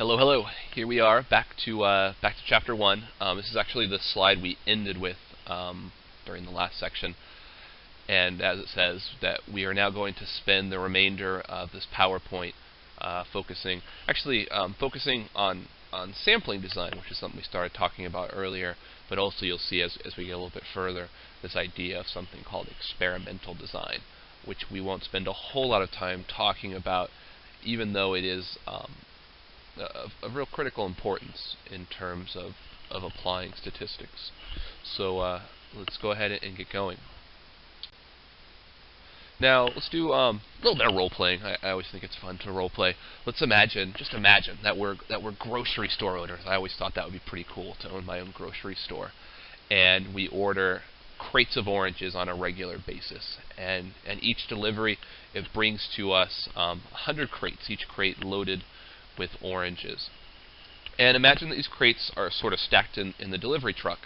Hello, hello. Here we are, back to chapter 1. This is actually the slide we ended with during the last section, and as it says, that we are now going to spend the remainder of this PowerPoint focusing on sampling design, which is something we started talking about earlier. But also, you'll see as we get a little bit further, this idea of something called experimental design, which we won't spend a whole lot of time talking about, even though it is of real critical importance in terms of applying statistics. So let's go ahead and get going. Now let's do a little bit of role playing. I always think it's fun to role play. Let's just imagine that we're grocery store owners. I always thought that would be pretty cool to own my own grocery store, and we order crates of oranges on a regular basis, and each delivery, it brings to us 100 crates, each crate loaded with oranges. And imagine that these crates are sort of stacked in the delivery truck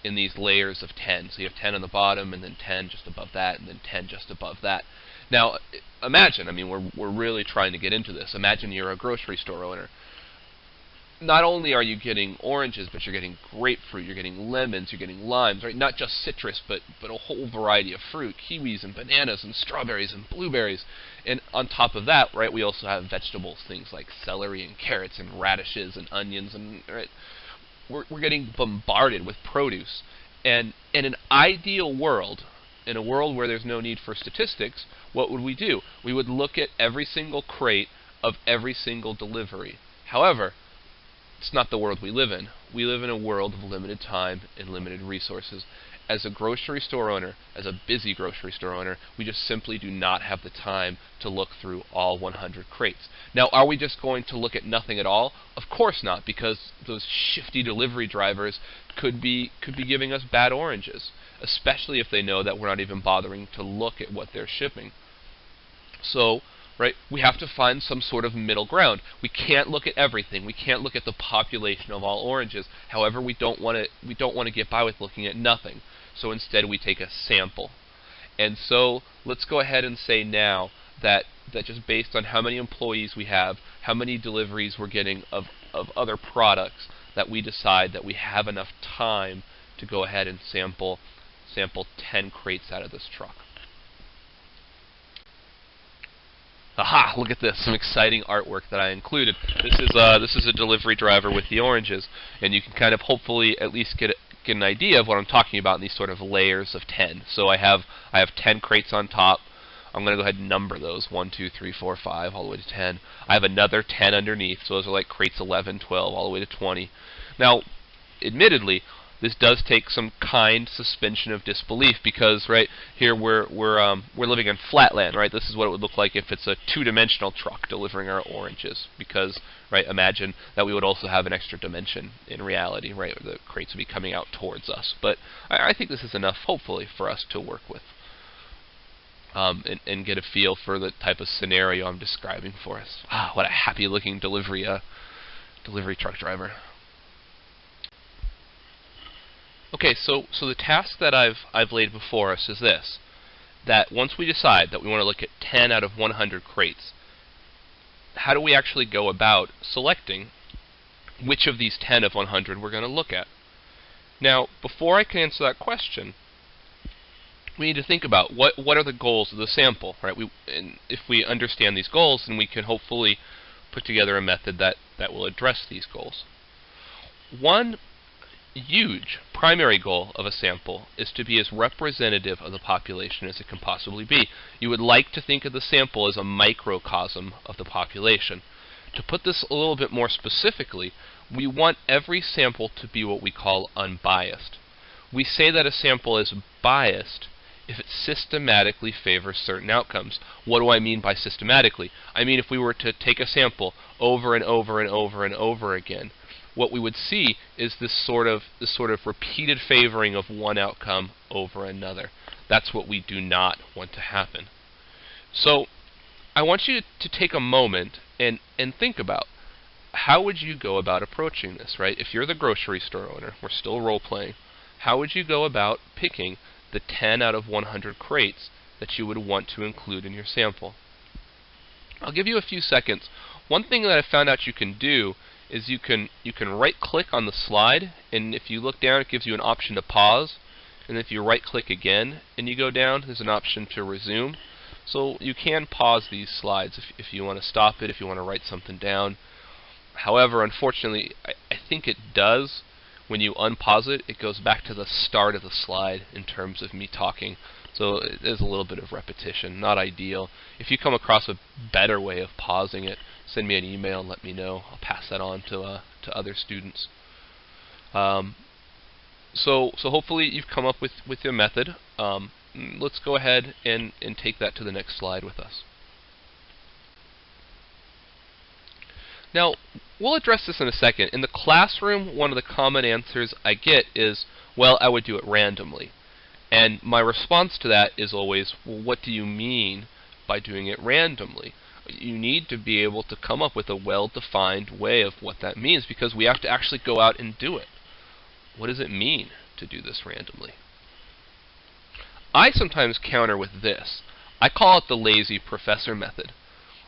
in these layers of 10. So you have 10 on the bottom, and then 10 just above that, and then 10 just above that. Now, imagine, I mean, we're really trying to get into this. Imagine you're a grocery store owner. Not only are you getting oranges, but you're getting grapefruit, you're getting lemons, you're getting limes, right? Not just citrus, but a whole variety of fruit, kiwis and bananas and strawberries and blueberries. And on top of that, right, we also have vegetables, things like celery and carrots and radishes and onions, and right, we're getting bombarded with produce. And in an ideal world, in a world where there's no need for statistics, what would we do? We would look at every single crate of every single delivery. However, it's not the world we live in. We live in a world of limited time and limited resources. As a grocery store owner, as a busy grocery store owner, we just simply do not have the time to look through all 100 crates. Now, are we just going to look at nothing at all? Of course not, because those shifty delivery drivers could be giving us bad oranges, especially if they know that we're not even bothering to look at what they're shipping. So, right, we have to find some sort of middle ground. We can't look at everything. We can't look at the population of all oranges. However, we don't want to get by with looking at nothing. So instead, we take a sample. And so let's go ahead and say now that just based on how many employees we have, how many deliveries we're getting of other products, that we decide that we have enough time to go ahead and sample 10 crates out of this truck. Aha! Look at this, some exciting artwork that I included. This is a delivery driver with the oranges, and you can kind of hopefully at least get an idea of what I'm talking about in these sort of layers of 10. So I have 10 crates on top. I'm going to go ahead and number those, 1, 2, 3, 4, 5, all the way to 10. I have another 10 underneath, so those are like crates 11, 12, all the way to 20. Now, admittedly, this does take some kind suspension of disbelief, because right here we're living in flatland, right? This is what it would look like if it's a two-dimensional truck delivering our oranges, because right, imagine that we would also have an extra dimension in reality, right? The crates would be coming out towards us. But I think this is enough, hopefully, for us to work with and get a feel for the type of scenario I'm describing for us. Ah, what a happy-looking delivery truck driver. Okay, so the task that I've laid before us is this: that once we decide that we want to look at 10 out of 100 crates, how do we actually go about selecting which of these 10 of 100 we're going to look at? Now, before I can answer that question, we need to think about what are the goals of the sample, right? And if we understand these goals, then we can hopefully put together a method that will address these goals. One huge primary goal of a sample is to be as representative of the population as it can possibly be. You would like to think of the sample as a microcosm of the population. To put this a little bit more specifically, we want every sample to be what we call unbiased. We say that a sample is biased if it systematically favors certain outcomes. What do I mean by systematically? I mean if we were to take a sample over and over and over and over again, what we would see is this sort of repeated favoring of one outcome over another. That's what we do not want to happen. So I want you to take a moment and think about, how would you go about approaching this, right? If you're the grocery store owner, we're still role-playing, how would you go about picking the 10 out of 100 crates that you would want to include in your sample? I'll give you a few seconds. One thing that I found out you can do is you can right click on the slide, and if you look down it gives you an option to pause, and if you right click again and you go down, there's an option to resume. So you can pause these slides if you want to stop it, if you want to write something down. However, unfortunately, I think it does. When you unpause it, it goes back to the start of the slide in terms of me talking. So it is a little bit of repetition, not ideal. If you come across a better way of pausing it, send me an email and let me know. I'll pass that on to other students. So hopefully you've come up with your method. Let's go ahead and take that to the next slide with us. Now, we'll address this in a second. In the classroom, one of the common answers I get is, well, I would do it randomly. And my response to that is always, well, what do you mean by doing it randomly? You need to be able to come up with a well-defined way of what that means, because we have to actually go out and do it. What does it mean to do this randomly? I sometimes counter with this. I call it the lazy professor method.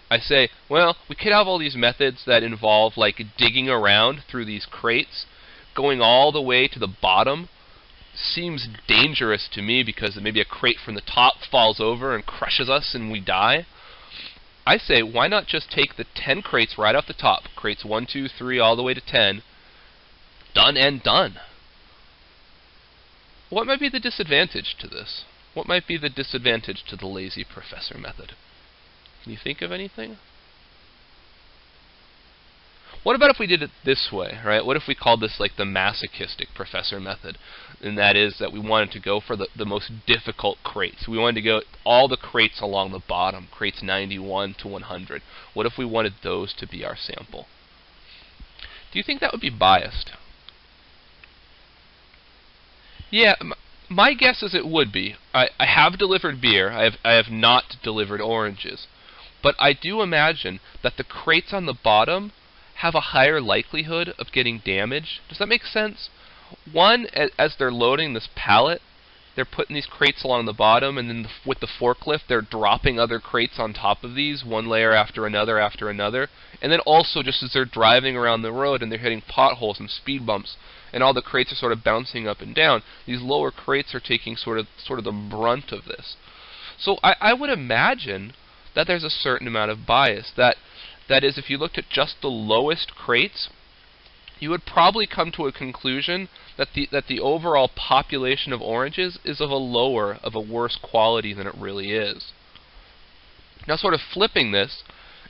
I say, well, we could have all these methods that involve like digging around through these crates, going all the way to the bottom. Seems dangerous to me because maybe a crate from the top falls over and crushes us and we die. I say, why not just take the 10 crates right off the top, crates 1, 2, 3, all the way to 10, done and done. What might be the disadvantage to this? What might be the disadvantage to the lazy professor method? Can you think of anything? What about if we did it this way, right? What if we called this like the masochistic professor method? And that is that we wanted to go for the most difficult crates. We wanted to go all the crates along the bottom, crates 91 to 100. What if we wanted those to be our sample? Do you think that would be biased? Yeah, my guess is it would be. I have delivered beer. I have not delivered oranges. But I do imagine that the crates on the bottom have a higher likelihood of getting damaged. Does that make sense? One, as they're loading this pallet, they're putting these crates along the bottom, and then with the forklift, they're dropping other crates on top of these, one layer after another after another. And then also, just as they're driving around the road and they're hitting potholes and speed bumps, and all the crates are sort of bouncing up and down, these lower crates are taking sort of the brunt of this. So I would imagine that there's a certain amount of bias. That is, if you looked at just the lowest crates, you would probably come to a conclusion that the overall population of oranges is of a worse quality than it really is. Now, sort of flipping this,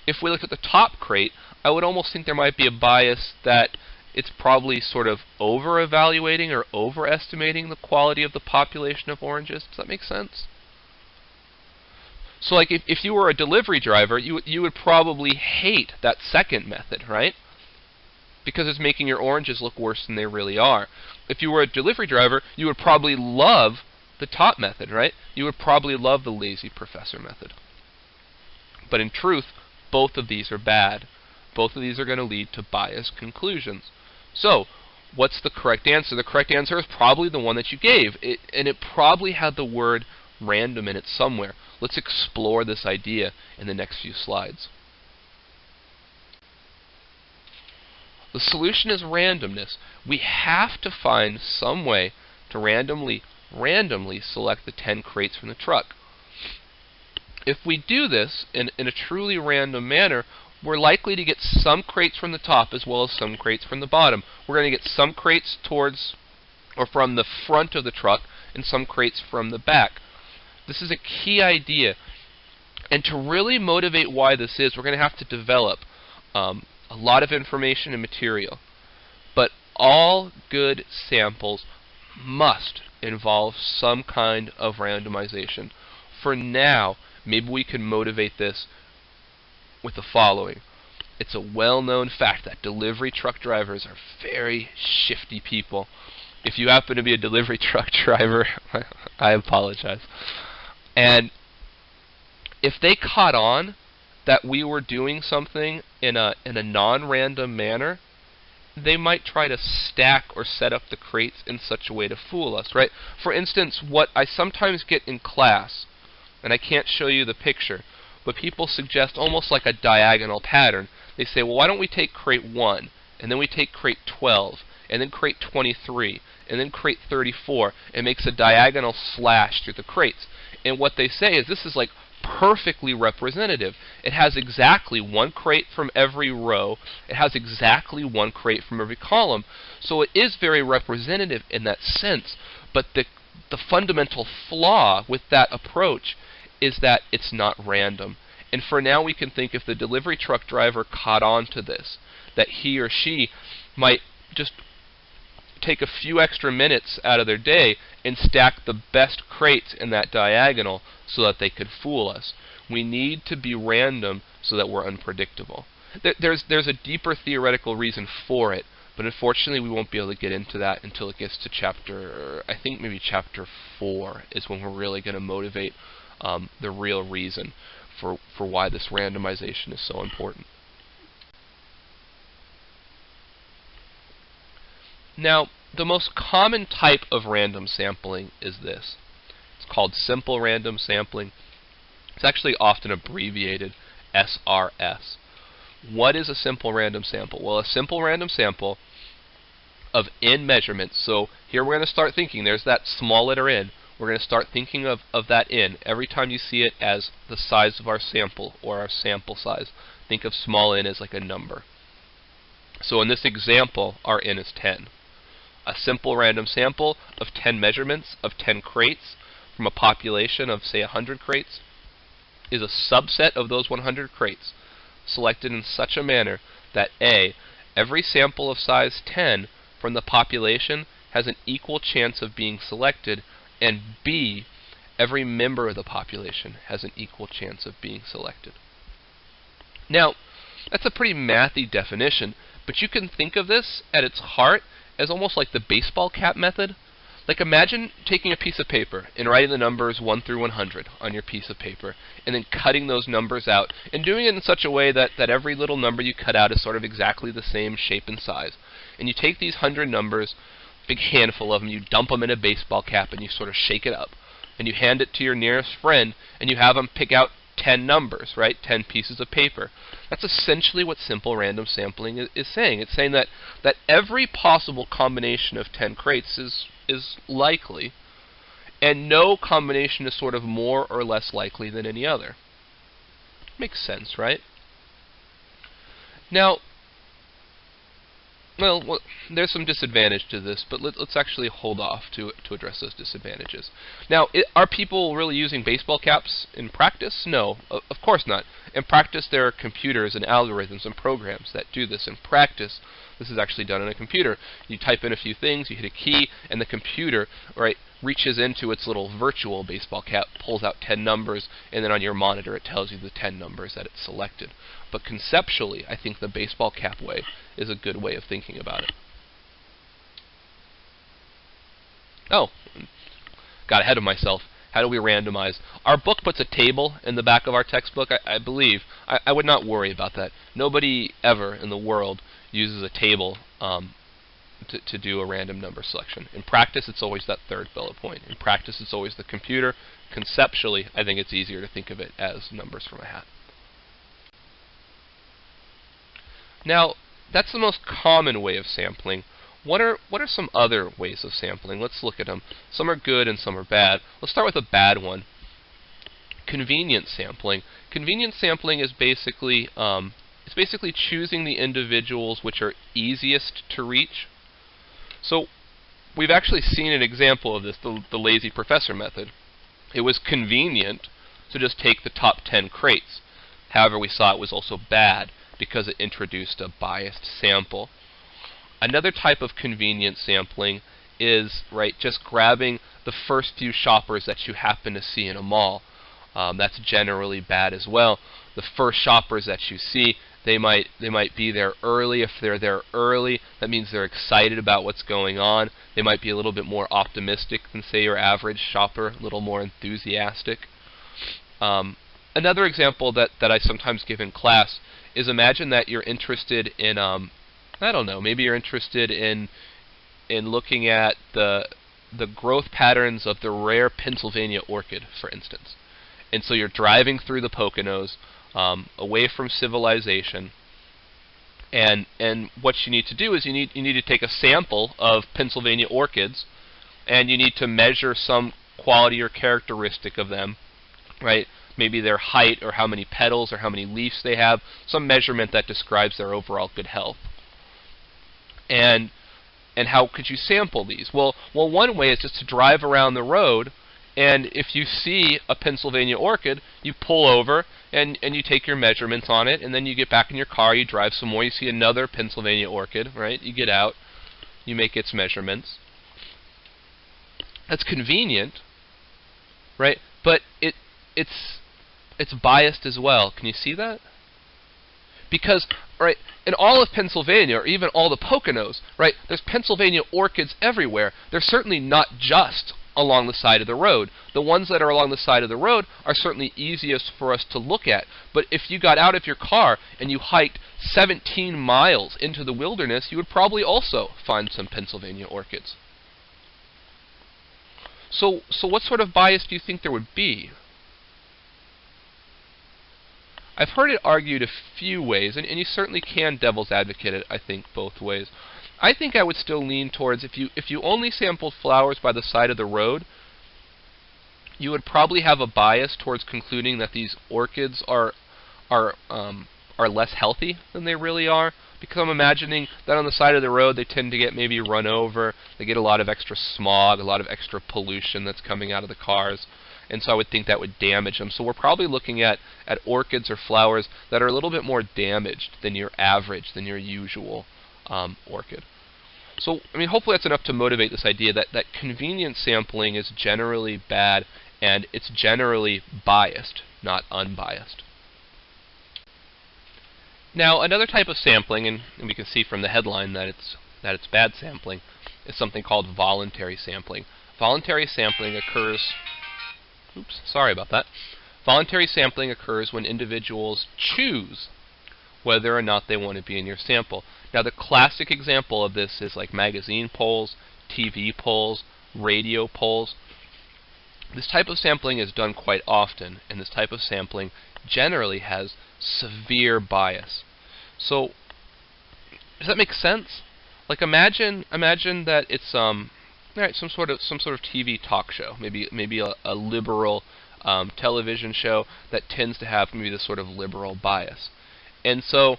if we look at the top crate, I would almost think there might be a bias that it's probably sort of over-evaluating or overestimating the quality of the population of oranges. Does that make sense? So like if you were a delivery driver, you would probably hate that second method, right? Because it's making your oranges look worse than they really are. If you were a delivery driver, you would probably love the top method, right? You would probably love the lazy professor method. But in truth, both of these are bad. Both of these are going to lead to biased conclusions. So, what's the correct answer? The correct answer is probably the one that you gave. And it probably had the word random in it somewhere. Let's explore this idea in the next few slides. The solution is randomness. We have to find some way to randomly select the 10 crates from the truck. If we do this in a truly random manner, we're likely to get some crates from the top as well as some crates from the bottom. We're going to get some crates towards or from the front of the truck and some crates from the back. This is a key idea. And to really motivate why this is, we're going to have to develop a lot of information and material. But all good samples must involve some kind of randomization. For now, maybe we can motivate this with the following. It's a well-known fact that delivery truck drivers are very shifty people. If you happen to be a delivery truck driver, I apologize. And if they caught on that we were doing something in a non-random manner, they might try to stack or set up the crates in such a way to fool us, right? For instance, what I sometimes get in class, and I can't show you the picture, but people suggest almost like a diagonal pattern. They say, well, why don't we take crate 1 and then we take crate 12, and then crate 23, and then crate 34, and makes a diagonal slash through the crates. And what they say is this is like perfectly representative. It has exactly one crate from every row. It has exactly one crate from every column. So it is very representative in that sense. But the fundamental flaw with that approach is that it's not random. And for now we can think if the delivery truck driver caught on to this, that he or she might just take a few extra minutes out of their day and stack the best crates in that diagonal so that they could fool us. We need to be random so that we're unpredictable. There's a deeper theoretical reason for it, but unfortunately we won't be able to get into that until it gets to chapter, I think maybe chapter 4 is when we're really going to motivate the real reason for why this randomization is so important. Now, the most common type of random sampling is this. It's called simple random sampling. It's actually often abbreviated SRS. What is a simple random sample? Well, a simple random sample of n measurements. So here we're going to start thinking, there's that small letter n. We're going to start thinking of that n. Every time you see it as the size of our sample or our sample size, think of small n as like a number. So in this example, our n is 10. A simple random sample of 10 measurements of 10 crates from a population of, say, 100 crates is a subset of those 100 crates selected in such a manner that A, every sample of size 10 from the population has an equal chance of being selected, and B, every member of the population has an equal chance of being selected. Now, that's a pretty mathy definition, but you can think of this at its heart as almost like the baseball cap method. Like imagine taking a piece of paper and writing the numbers 1 through 100 on your piece of paper, and then cutting those numbers out, and doing it in such a way that every little number you cut out is sort of exactly the same shape and size. And you take these 100 numbers, big handful of them, you dump them in a baseball cap, and you sort of shake it up. And you hand it to your nearest friend, and you have them pick out 10 numbers, right? 10 pieces of paper. That's essentially what simple random sampling is saying. It's saying that every possible combination of 10 crates is likely, and no combination is sort of more or less likely than any other. Makes sense, right? Now, well, there's some disadvantage to this, but let's actually hold off to address those disadvantages. Now, are people really using baseball caps in practice? No, of course not. In practice, there are computers and algorithms and programs that do this. In practice, this is actually done on a computer. You type in a few things, you hit a key, and the computer, right, reaches into its little virtual baseball cap, pulls out 10 numbers, and then on your monitor it tells you the 10 numbers that it's selected. But conceptually, I think the baseball cap way is a good way of thinking about it. Oh, got ahead of myself. How do we randomize? Our book puts a table in the back of our textbook, I believe. I would not worry about that. Nobody ever in the world uses a table to do a random number selection. In practice, it's always that third bullet point. In practice, it's always the computer. Conceptually, I think it's easier to think of it as numbers from a hat. Now, that's the most common way of sampling. What are some other ways of sampling? Let's look at them. Some are good and some are bad. Let's start with a bad one. Convenience sampling. Convenience sampling is basically choosing the individuals which are easiest to reach. So we've actually seen an example of this, the lazy professor method. It was convenient to just take the top 10 crates. However, we saw it was also bad because it introduced a biased sample. Another type of convenient sampling is, right, just grabbing the first few shoppers that you happen to see in a mall. That's generally bad as well. The first shoppers that you see, they might be there early. If they're there early, that means they're excited about what's going on. They might be a little bit more optimistic than, say, your average shopper, a little more enthusiastic. Another example that I sometimes give in class is imagine that you're interested in, I don't know, maybe you're interested in looking at the growth patterns of the rare Pennsylvania orchid, for instance. And so you're driving through the Poconos, away from civilization, And what you need to do is you need to take a sample of Pennsylvania orchids, and you need to measure some quality or characteristic of them, right? Maybe their height, or how many petals, or how many leaves they have, some measurement that describes their overall good health. And how could you sample these? Well, one way is just to drive around the road, and if you see a Pennsylvania orchid, you pull over and you take your measurements on it, and then you get back in your car, you drive some more, you see another Pennsylvania orchid, right? You get out, you make its measurements. That's convenient, right? But it's biased as well. Can you see that? Because, right, in all of Pennsylvania, or even all the Poconos, right, there's Pennsylvania orchids everywhere. They're certainly not just along the side of the road. The ones that are along the side of the road are certainly easiest for us to look at. But if you got out of your car and you hiked 17 miles into the wilderness, you would probably also find some Pennsylvania orchids. So what sort of bias do you think there would be? I've heard it argued a few ways, and you certainly can devil's advocate it, I think, both ways. I think I would still lean towards, if you only sampled flowers by the side of the road, you would probably have a bias towards concluding that these orchids are less healthy than they really are, because I'm imagining that on the side of the road they tend to get maybe run over, they get a lot of extra smog, a lot of extra pollution that's coming out of the cars. And so I would think that would damage them. So we're probably looking at orchids or flowers that are a little bit more damaged than your average, than your usual orchid. So, I mean, hopefully that's enough to motivate this idea that convenient sampling is generally bad, and it's generally biased, not unbiased. Now, another type of sampling, and we can see from the headline that it's bad sampling, is something called voluntary sampling. Voluntary sampling occurs... Oops, sorry about that. Voluntary sampling occurs when individuals choose whether or not they want to be in your sample. Now, the classic example of this is like magazine polls, TV polls, radio polls. This type of sampling is done quite often, and this type of sampling generally has severe bias. So, does that make sense? Like, imagine that it's right, some sort of TV talk show, maybe a liberal television show that tends to have maybe this sort of liberal bias. And so,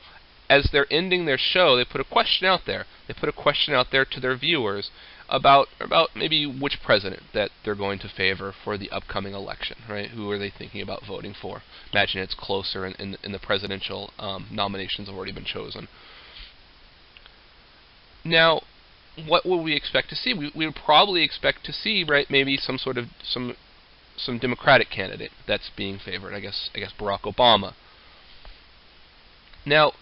as they're ending their show, they put a question out there. They put a question out there to their viewers about maybe which president that they're going to favor for the upcoming election, right? Who are they thinking about voting for? Imagine it's closer and the presidential nominations have already been chosen. Now, what would we expect to see? We would probably expect to see, right, maybe some Democratic candidate that's being favored. I guess Barack Obama. Now,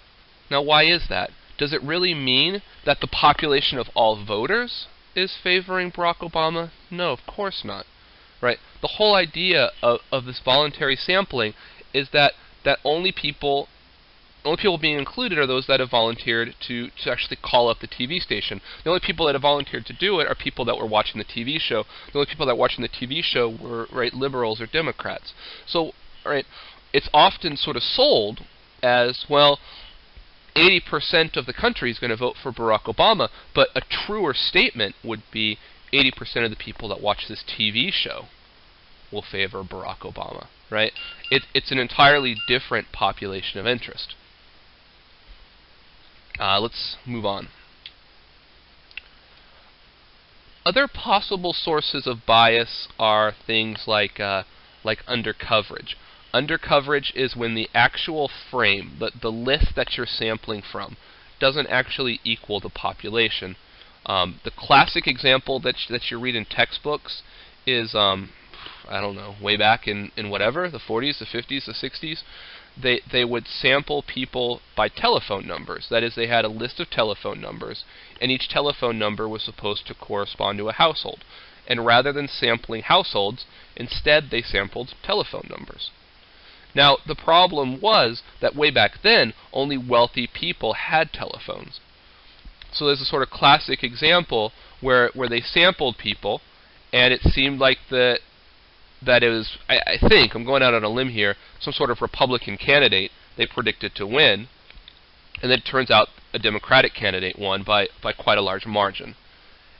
why is that? Does it really mean that the population of all voters is favoring Barack Obama? No, of course not. Right? The whole idea of this voluntary sampling is that only people being included are those that have volunteered to actually call up the TV station. The only people that have volunteered to do it are people that were watching the TV show. The only people that were watching the TV show were, right, liberals or Democrats. So, right, it's often sort of sold as, well, 80% of the country is going to vote for Barack Obama, but a truer statement would be 80% of the people that watch this TV show will favor Barack Obama, right? It's an entirely different population of interest. Let's move on. Other possible sources of bias are things like undercoverage. Undercoverage is when the actual frame, the list that you're sampling from, doesn't actually equal the population. The classic example that you read in textbooks is, I don't know, way back in whatever, the 40s, the 50s, the 60s, they would sample people by telephone numbers. That is, they had a list of telephone numbers, and each telephone number was supposed to correspond to a household. And rather than sampling households, instead they sampled telephone numbers. Now, the problem was that way back then, only wealthy people had telephones. So there's a sort of classic example where they sampled people, and it seemed like that it was, I think, I'm going out on a limb here, some sort of Republican candidate they predicted to win. And then it turns out a Democratic candidate won by quite a large margin.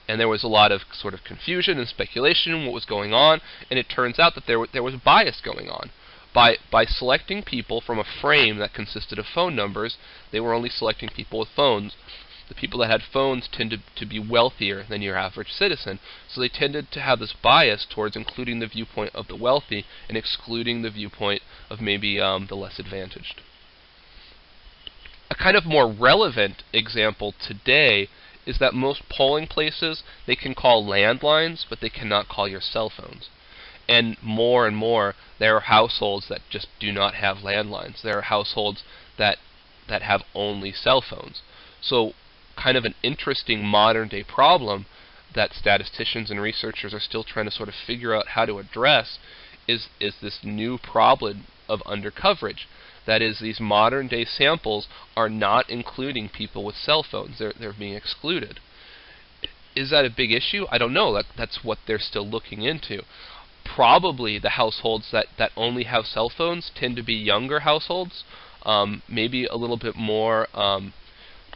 And there was a lot of sort of confusion and speculation in what was going on, and it turns out that there was bias going on. By selecting people from a frame that consisted of phone numbers, they were only selecting people with phones. The people that had phones tended to be wealthier than your average citizen, so they tended to have this bias towards including the viewpoint of the wealthy and excluding the viewpoint of maybe the less advantaged. A kind of more relevant example today is that most polling places, they can call landlines, but they cannot call your cell phones. And more, there are households that just do not have landlines. There are households that have only cell phones. So kind of an interesting modern-day problem that statisticians and researchers are still trying to sort of figure out how to address is this new problem of undercoverage. That is, these modern-day samples are not including people with cell phones. They're being excluded. Is that a big issue? I don't know. That's what they're still looking into. Probably the households that only have cell phones tend to be younger households, maybe a little bit more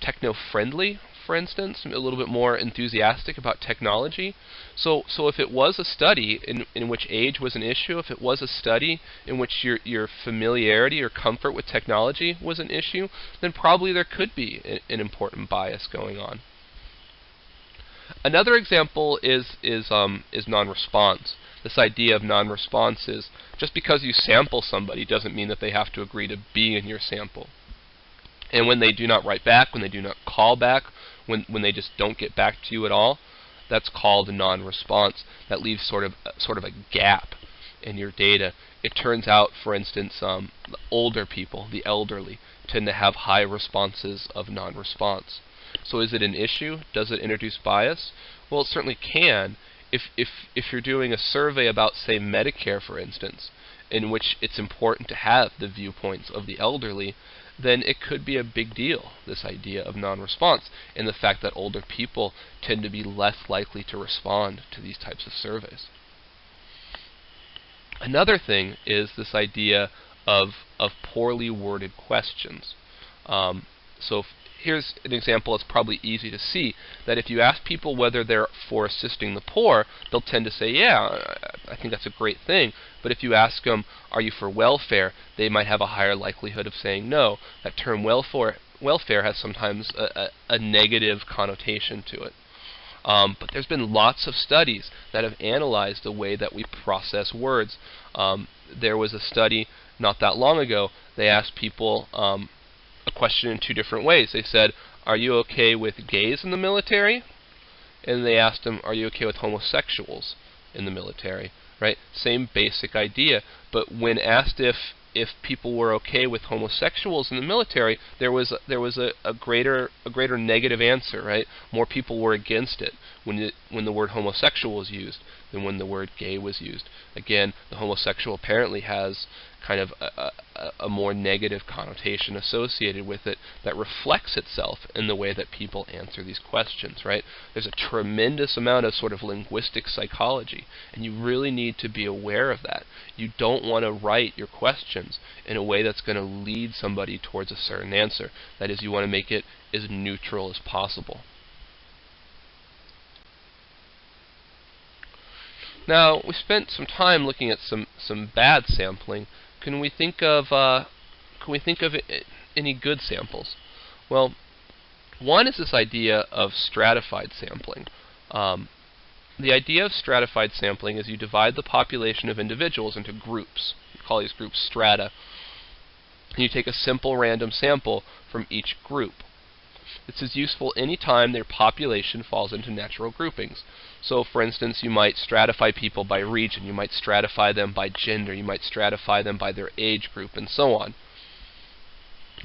techno-friendly, for instance, a little bit more enthusiastic about technology. So if it was a study in which age was an issue, if it was a study in which your familiarity or comfort with technology was an issue, then probably there could be an important bias going on. Another example is non-response. This idea of non-response is just because you sample somebody doesn't mean that they have to agree to be in your sample. And when they do not write back, when they do not call back, when they just don't get back to you at all, that's called a non-response. That leaves sort of a gap in your data. It turns out, for instance, the older people, the elderly, tend to have high responses of non-response. So is it an issue? Does it introduce bias? Well, it certainly can. If you're doing a survey about, say, Medicare, for instance, in which it's important to have the viewpoints of the elderly, then it could be a big deal, this idea of non-response, and the fact that older people tend to be less likely to respond to these types of surveys. Another thing is this idea of poorly worded questions. Here's an example that's probably easy to see, that if you ask people whether they're for assisting the poor, they'll tend to say, yeah, I think that's a great thing. But if you ask them, are you for welfare, they might have a higher likelihood of saying no. That term welfare has sometimes a negative connotation to it. But there's been lots of studies that have analyzed the way that we process words. There was a study not that long ago. They asked people a question in two different ways. They said, are you okay with gays in the military? And they asked them, are you okay with homosexuals in the military? Right? Same basic idea. But when asked if people were okay with homosexuals in the military, there was a greater negative answer, right? More people were against it when the word homosexual was used than when the word gay was used. Again, the homosexual apparently has kind of a more negative connotation associated with it that reflects itself in the way that people answer these questions, right? There's a tremendous amount of sort of linguistic psychology, and you really need to be aware of that. You don't want to write your questions in a way that's going to lead somebody towards a certain answer. That is, you want to make it as neutral as possible. Now, we spent some time looking at some bad sampling. Can we think of any good samples? Well, one is this idea of stratified sampling. The idea of stratified sampling is you divide the population of individuals into groups. You call these groups strata. And you take a simple random sample from each group. This is useful any time their population falls into natural groupings. So, for instance, you might stratify people by region, you might stratify them by gender, you might stratify them by their age group, and so on.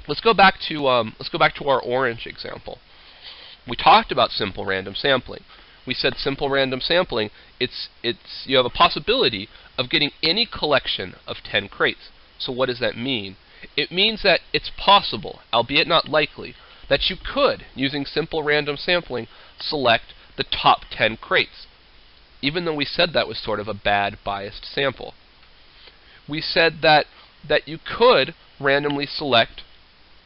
Let's go back to our orange example. We talked about simple random sampling. We said simple random sampling. You have a possibility of getting any collection of 10 crates. So what does that mean? It means that it's possible, albeit not likely, that you could, using simple random sampling, select the top 10 crates, even though we said that was sort of a bad biased sample. We said that you could randomly select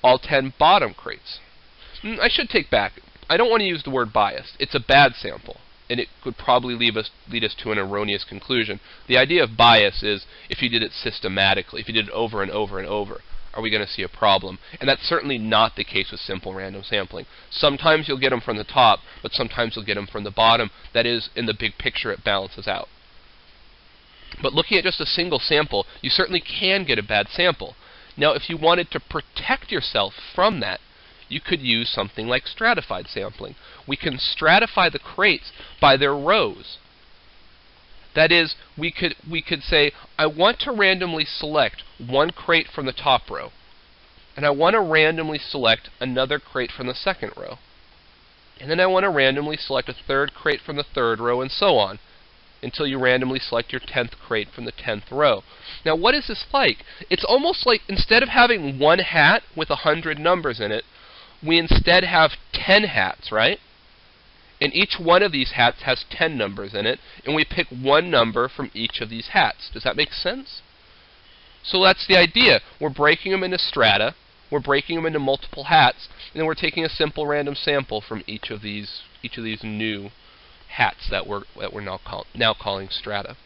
all 10 bottom crates. I should take back. I don't want to use the word biased. It's a bad sample, and it could probably lead us to an erroneous conclusion. The idea of bias is if you did it systematically, if you did it over and over and over, are we going to see a problem? And that's certainly not the case with simple random sampling. Sometimes you'll get them from the top, but sometimes you'll get them from the bottom. That is, in the big picture, it balances out. But looking at just a single sample, you certainly can get a bad sample. Now, if you wanted to protect yourself from that, you could use something like stratified sampling. We can stratify the crates by their rows. That is, we could say, I want to randomly select one crate from the top row, and I want to randomly select another crate from the second row, and then I want to randomly select a third crate from the third row, and so on, until you randomly select your 10th crate from the 10th row. Now, what is this like? It's almost like instead of having one hat with 100 numbers in it, we instead have 10 hats, right? And each one of these hats has 10 numbers in it, and we pick one number from each of these hats. Does that make sense? So that's the idea. We're breaking them into strata, we're breaking them into multiple hats, and then we're taking a simple random sample from each of these new hats that we're now calling strata.